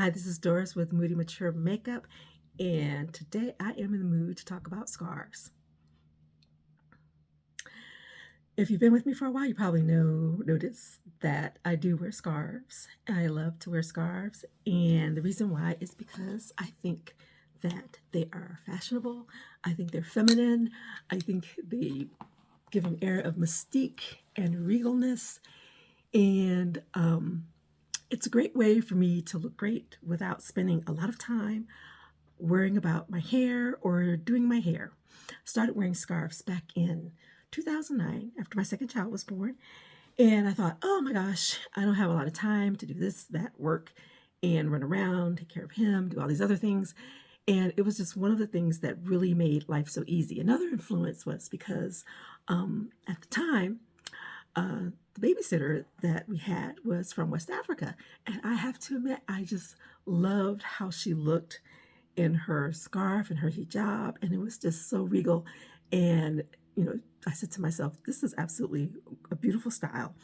Hi, this is Doris with Moody Mature Makeup, and today I am in the mood to talk about scarves. If you've been with me for a while, you probably notice that I do wear scarves. I love to wear scarves, and the reason why is because I think that they are fashionable. I think they're feminine. I think they give an air of mystique and regalness, and it's a great way for me to look great without spending a lot of time worrying about my hair or doing my hair. Started wearing scarves back in 2009 after my second child was born. And I thought, oh my gosh, I don't have a lot of time to do this, that, work, and run around, take care of him, do all these other things. And it was just one of the things that really made life so easy. Another influence was because at the time, the babysitter that we had was from West Africa. And I have to admit, I just loved how she looked in her scarf and her hijab, and it was just so regal. And I said to myself, this is absolutely a beautiful style.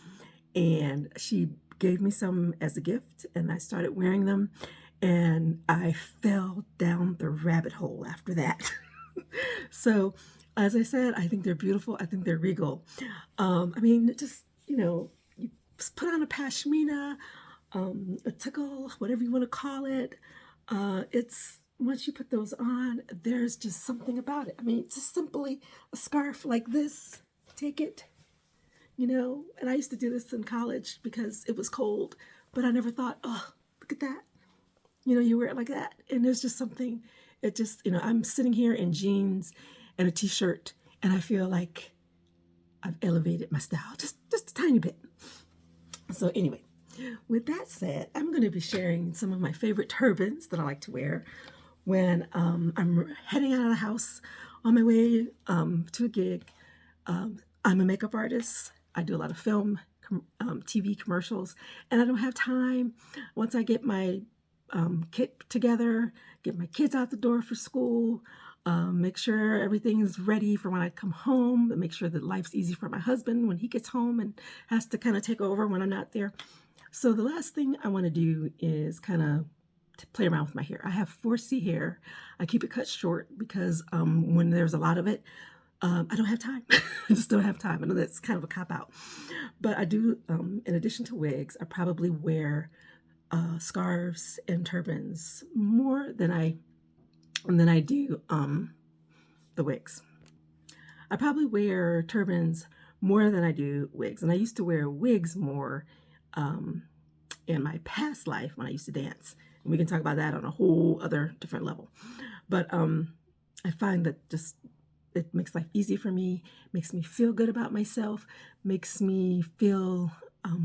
And she gave me some as a gift, and I started wearing them, and I fell down the rabbit hole after that. So, as I said, I think they're beautiful. I think they're regal. Just you put on a pashmina, a tickle, whatever you want to call it. It's once you put those on, there's just something about it. I mean, just simply a scarf like this. Take it, And I used to do this in college because it was cold, but I never thought, oh, look at that. You wear it like that, and there's just something. It just, I'm sitting here in jeans and a t-shirt, and I feel like I've elevated my style just a tiny bit. So anyway, with that said, I'm going to be sharing some of my favorite turbans that I like to wear when I'm heading out of the house on my way to a gig. I'm a makeup artist. I do a lot of film, TV commercials, and I don't have time. Once I get my kit together, get my kids out the door for school, make sure everything is ready for when I come home, and make sure that life's easy for my husband when he gets home and has to kind of take over when I'm not there. So the last thing I want to do is kind of to play around with my hair. I have 4C hair. I keep it cut short because when there's a lot of it, I don't have time. I just don't have time. I know that's kind of a cop-out. But I do, in addition to wigs, I probably wear scarves and turbans more than I do the wigs. I probably wear turbans more than I do wigs. And I used to wear wigs more in my past life when I used to dance. And we can talk about that on a whole other different level. But I find that just it makes life easy for me, makes me feel good about myself, makes me feel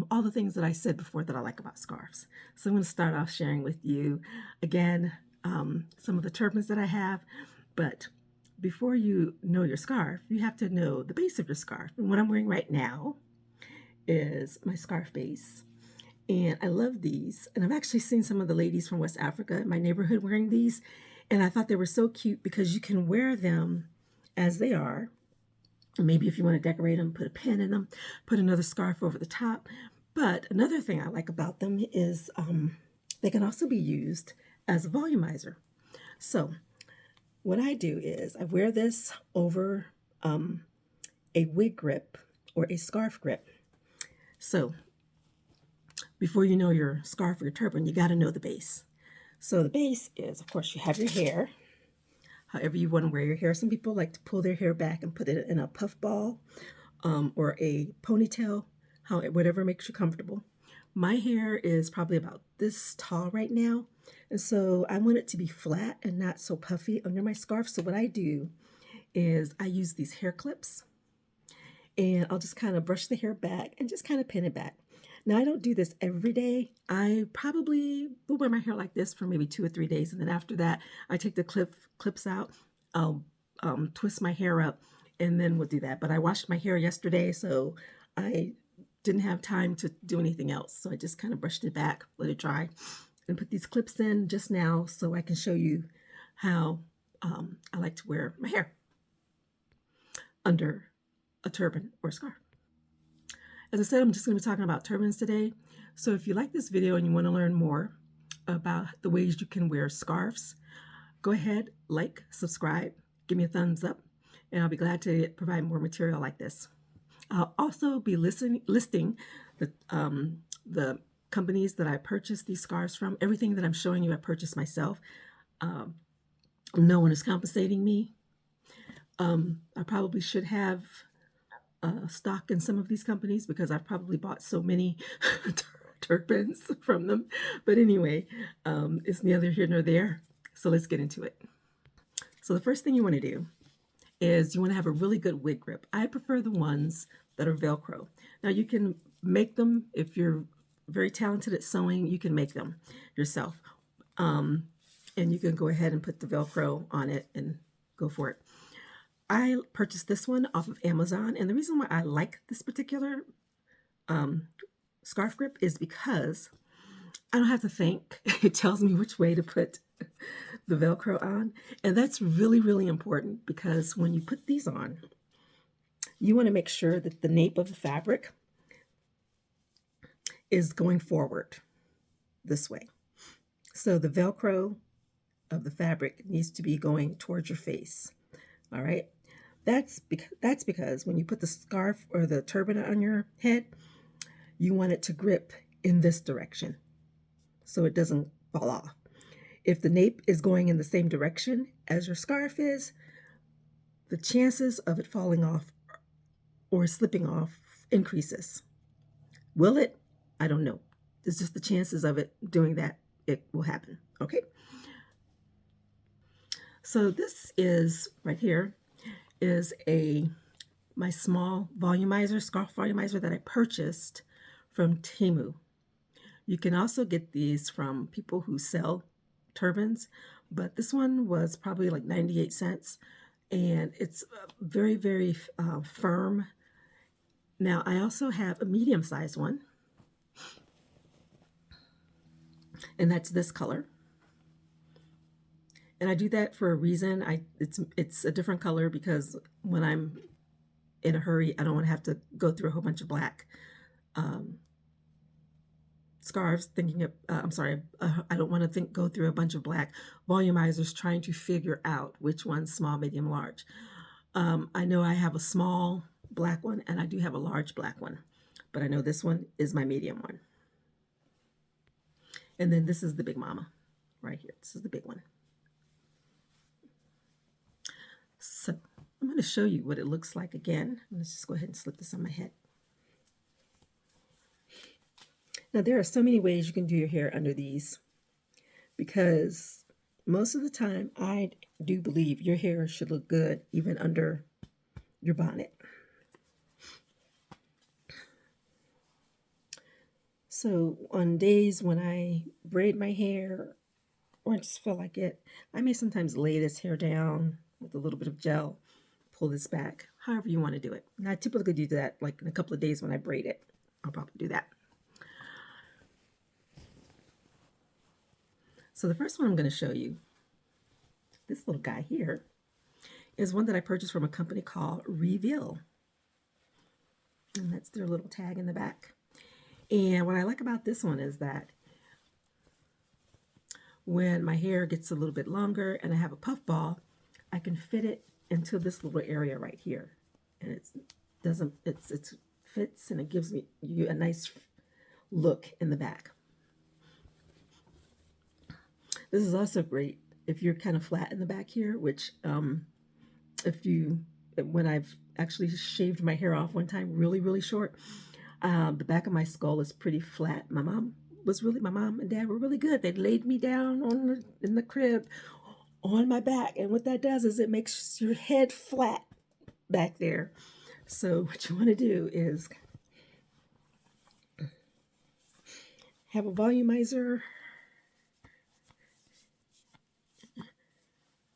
all the things that I said before that I like about scarves. So I'm going to start off sharing with you, again, some of the turbans that I have. But before you know your scarf, you have to know the base of your scarf. And what I'm wearing right now is my scarf base. And I love these. And I've actually seen some of the ladies from West Africa in my neighborhood wearing these. And I thought they were so cute because you can wear them as they are. Maybe if you want to decorate them, put a pin in them, put another scarf over the top. But another thing I like about them is they can also be used as a volumizer. So what I do is I wear this over a wig grip or a scarf grip. So before you know your scarf or your turban, you got to know the base. So the base is, of course, you have your hair, however you want to wear your hair. Some people like to pull their hair back and put it in a puff ball or a ponytail, whatever makes you comfortable. My hair is probably about this tall right now, and so I want it to be flat and not so puffy under my scarf. So what I do is I use these hair clips, and I'll just kind of brush the hair back and just kind of pin it back. Now, I don't do this every day. I probably will wear my hair like this for maybe 2 or 3 days. And then after that, I take the clips out. I'll twist my hair up, and then we'll do that. But I washed my hair yesterday, so I didn't have time to do anything else. So I just kind of brushed it back, let it dry, and put these clips in just now so I can show you how I like to wear my hair under a turban or a scarf. As I said, I'm just going to be talking about turbans today. So if you like this video and you want to learn more about the ways you can wear scarves, go ahead, like, subscribe, give me a thumbs up, and I'll be glad to provide more material like this. I'll also be listing the companies that I purchased these scarves from. Everything that I'm showing you, I purchased myself. Um, no one is compensating me. I probably should have stock in some of these companies because I've probably bought so many turbans from them. But anyway, it's neither here nor there. So let's get into it. So the first thing you want to do is you want to have a really good wig grip. I prefer the ones that are Velcro. Now you can make them if you're very talented at sewing. You can make them yourself, and you can go ahead and put the Velcro on it and go for it. I purchased this one off of Amazon, and the reason why I like this particular scarf grip is because I don't have to think. It tells me which way to put the Velcro on, and that's really, really important because when you put these on, you want to make sure that the nape of the fabric is going forward this way. So the Velcro of the fabric needs to be going towards your face. All right. That's because when you put the scarf or the turban on your head, you want it to grip in this direction so it doesn't fall off. If the nape is going in the same direction as your scarf is, the chances of it falling off or slipping off increases. Will it? I don't know. It's just the chances of it doing that, it will happen. Okay. So this is right here is my small volumizer, scarf volumizer that I purchased from Temu. You can also get these from people who sell turbans, but this one was probably like 98 cents, and it's very, very firm. Now, I also have a medium-sized one, and that's this color. And I do that for a reason. It's a different color because when I'm in a hurry, I don't want to have to go through a whole bunch of black scarves thinking of, I don't want to go through a bunch of black volumizers trying to figure out which one's small, medium, large. I know I have a small black one and I do have a large black one, but I know this one is my medium one. And then this is the big mama right here. This is the big one. So I'm going to show you what it looks like again. Let's just go ahead and slip this on my head. Now, there are so many ways you can do your hair under these because most of the time I do believe your hair should look good even under your bonnet. So on days when I braid my hair or I just feel like it, I may sometimes lay this hair down with a little bit of gel, pull this back, however you want to do it. And I typically do that like in a couple of days when I braid it. I'll probably do that. So the first one I'm going to show you, this little guy here, is one that I purchased from a company called Reveal. And that's their little tag in the back. And what I like about this one is that when my hair gets a little bit longer and I have a puff ball, I can fit it into this little area right here. And it fits and it gives you a nice look in the back. This is also great if you're kind of flat in the back here, which when I've actually shaved my hair off one time really, really short, the back of my skull is pretty flat. My mom and dad were really good. They laid me down in the crib on my back, and what that does is it makes your head flat back there. So what you want to do is have a volumizer,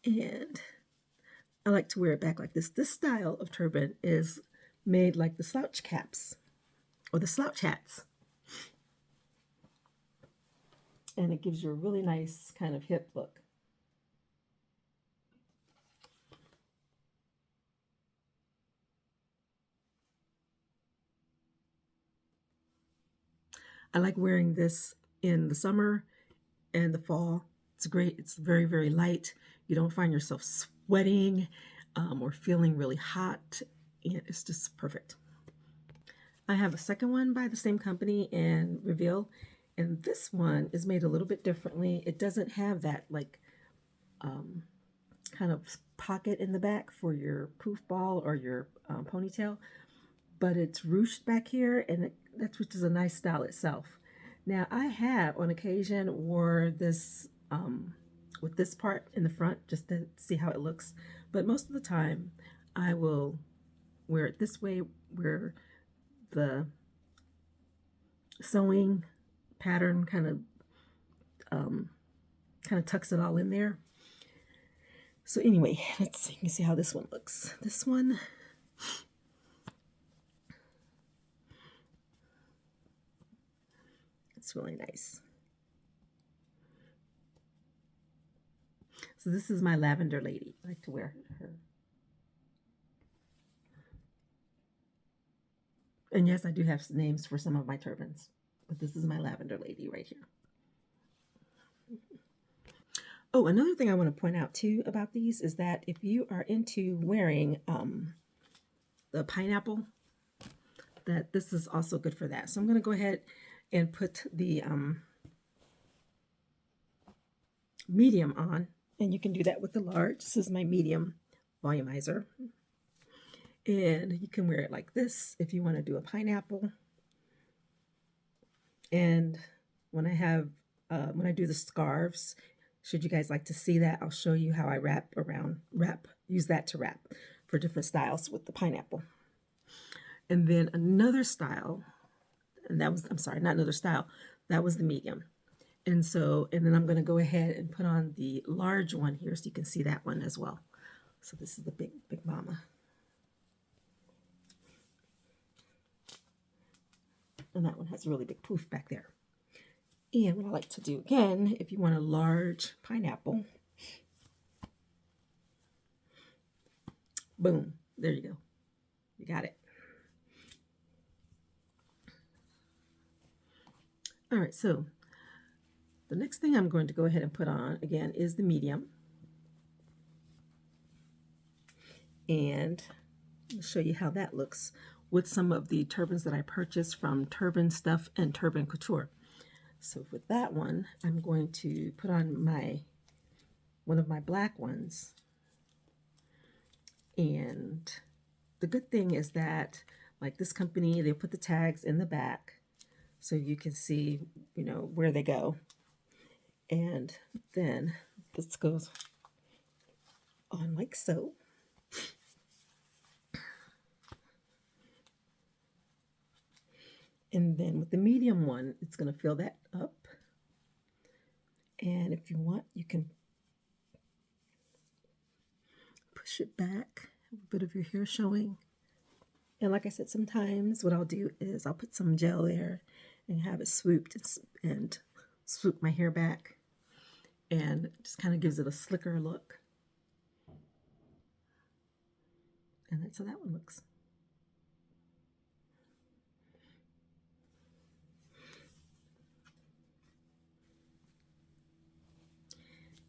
and I like to wear it back like this. This style of turban is made like the slouch caps or the slouch hats. And it gives you a really nice kind of hip look. I like wearing this in the summer and the fall. It's great. It's very, very light. You don't find yourself sweating or feeling really hot. And it's just perfect. I have a second one by the same company and Reveal. And this one is made a little bit differently. It doesn't have that like kind of pocket in the back for your poof ball or your ponytail, but it's ruched back here, and that's which is a nice style itself. Now I have on occasion wore this with this part in the front just to see how it looks, but most of the time I will wear it this way, where the sewing pattern kind of tucks it all in there. So anyway, let's see. You can see how this one looks. This one, it's really nice. So this is my lavender lady. I like to wear her. And yes, I do have names for some of my turbans, but this is my lavender lady right here. Oh, another thing I want to point out too about these is that if you are into wearing the pineapple, that this is also good for that. So I'm going to go ahead and put the medium on, and you can do that with the large. This is my medium volumizer. And you can wear it like this if you want to do a pineapple. And when I do the scarves, should you guys like to see that, I'll show you how I use that to wrap for different styles with the pineapple. And then another style, and that was, I'm sorry, not another style, that was the medium. And then I'm going to go ahead and put on the large one here so you can see that one as well. So this is the big mama. And that one has a really big poof back there. And what I like to do again, if you want a large pineapple, boom, there you go. You got it. All right, so the next thing I'm going to go ahead and put on again is the medium. And I'll show you how that looks with some of the turbans that I purchased from Turban Stuff and Turban Couture. So with that one, I'm going to put on one of my black ones. And the good thing is that, like this company, they put the tags in the back so you can see, where they go. And then this goes on like so. And then with the medium one, it's going to fill that up. And if you want, you can push it back, a bit of your hair showing. And like I said, sometimes what I'll do is I'll put some gel there and have it swooped and swoop my hair back. And it just kind of gives it a slicker look. And that's how that one looks.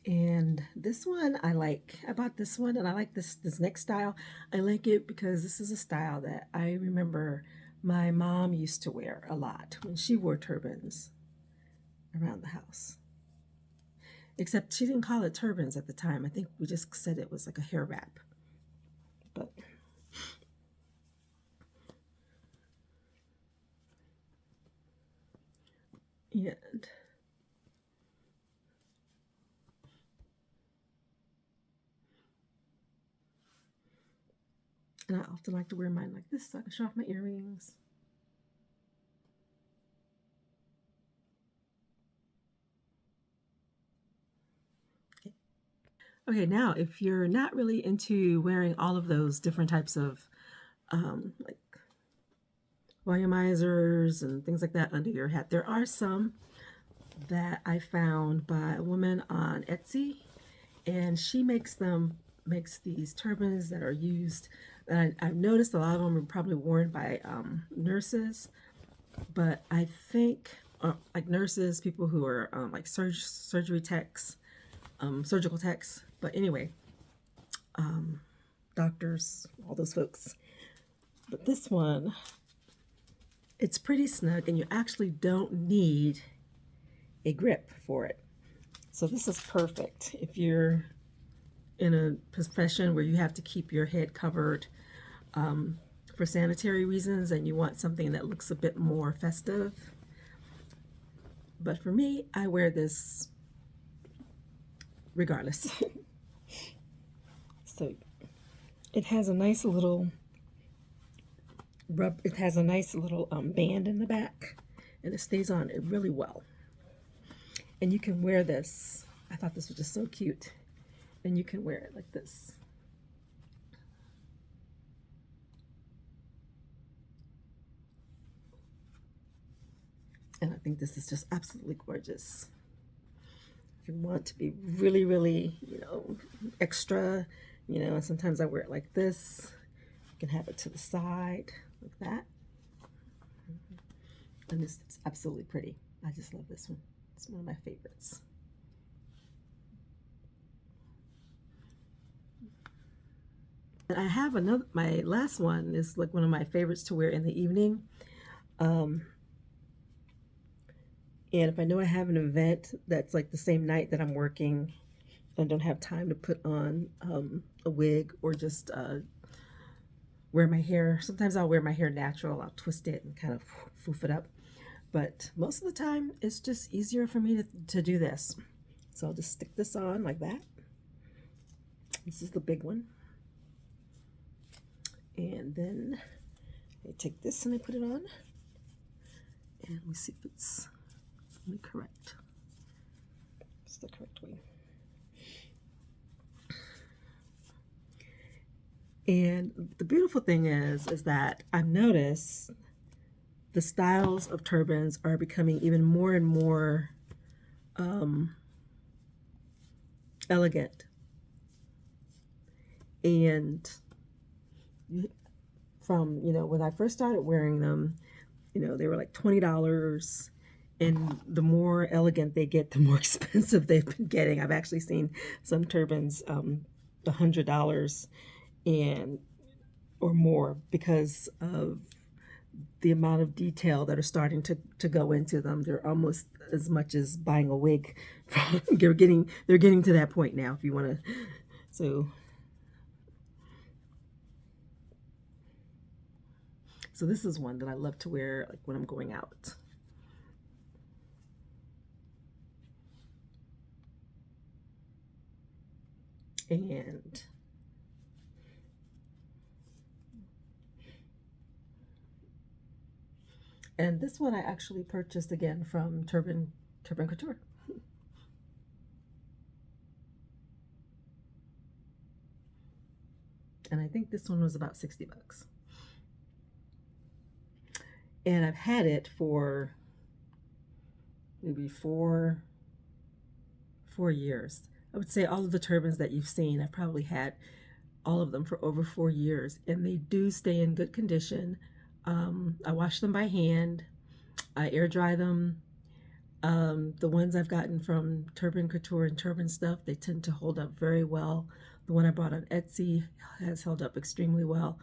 And this one I like. I bought this one, and I like this next style. I like it because this is a style that I remember my mom used to wear a lot when she wore turbans around the house. Except she didn't call it turbans at the time. I think we just said it was like a hair wrap. But and I often like to wear mine like this so I can show off my earrings. Okay, now if you're not really into wearing all of those different types of like volumizers and things like that under your hat, there are some that I found by a woman on Etsy, and she makes these turbans that are used. And I've noticed a lot of them are probably worn by nurses, but I think like nurses, people who are like surgery techs, surgical techs. But anyway, doctors, all those folks. But this one, it's pretty snug, and you actually don't need a grip for it. So this is perfect if you're in a profession where you have to keep your head covered for sanitary reasons and you want something that looks a bit more festive. But for me, I wear this regardless. So it has a nice little band in the back, and it stays on it really well. And you can wear this. I thought this was just so cute. And you can wear it like this. And I think this is just absolutely gorgeous. If you want to be really, really, extra, and sometimes I wear it like this. You can have it to the side like that. And this is absolutely pretty. I just love this one. It's one of my favorites. And I have another, my last one is like one of my favorites to wear in the evening. And if I know I have an event that's like the same night that I'm working and don't have time to put on a wig or just wear my hair, sometimes I'll wear my hair natural. I'll twist it and kind of foof it up. But most of the time, it's just easier for me to do this. So I'll just stick this on like that. This is the big one. And then I take this and I put it on. And let me see if it's correct. It's the correct way. And the beautiful thing is that I've noticed the styles of turbans are becoming even more and more elegant. And from, when I first started wearing them, they were like $20. And the more elegant they get, the more expensive they've been getting. I've actually seen some turbans $100 or more because of the amount of detail that are starting to go into them. They're almost as much as buying a wig. they're getting to that point now. If you want to, so this is one that I love to wear like when I'm going out. And this one I actually purchased again from Turban Couture. And I think this one was about 60 bucks. And I've had it for maybe four years. I would say all of the turbans that you've seen, I've probably had all of them for over 4 years, and they do stay in good condition. I wash them by hand. I air dry them. The ones I've gotten from Turban Couture and Turban Stuff, they tend to hold up very well. The one I bought on Etsy has held up extremely well.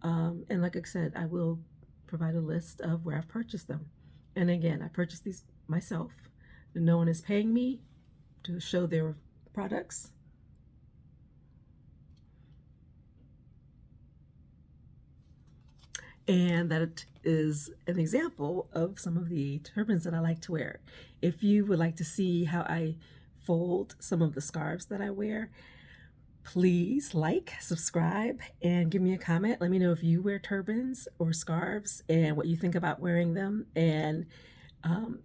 And like I said, I will provide a list of where I've purchased them. And again, I purchased these myself. No one is paying me to show their products. And that is an example of some of the turbans that I like to wear. If you would like to see how I fold some of the scarves that I wear, please like, subscribe, and give me a comment. Let me know if you wear turbans or scarves and what you think about wearing them. And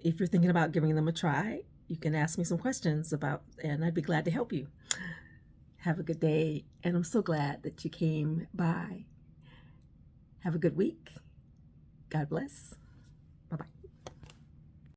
if you're thinking about giving them a try, you can ask me some questions about, and I'd be glad to help you. Have a good day, and I'm so glad that you came by. Have a good week. God bless.